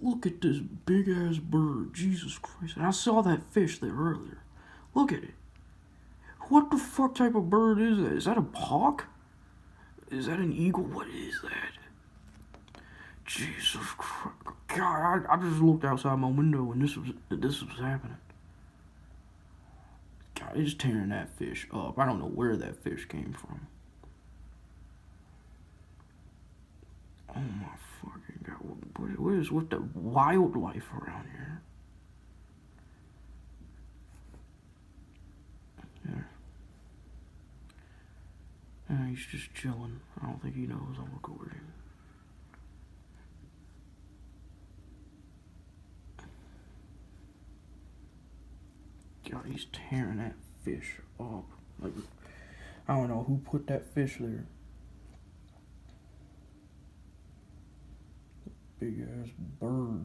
Look at this big ass bird. Jesus Christ. And I saw that fish there earlier. Look at it. What the fuck type of bird is that? Is that a hawk? Is that an eagle? What is that? Jesus Christ. God, I just looked outside my window and this was happening. God, it's tearing that fish up. I don't know where that fish came from. Oh my fucking God. What is with the wildlife around here? Yeah. He's just chilling. I don't think he knows I'm recording. God, he's tearing that fish up. Like, I don't know who put that fish there. Big ass bird.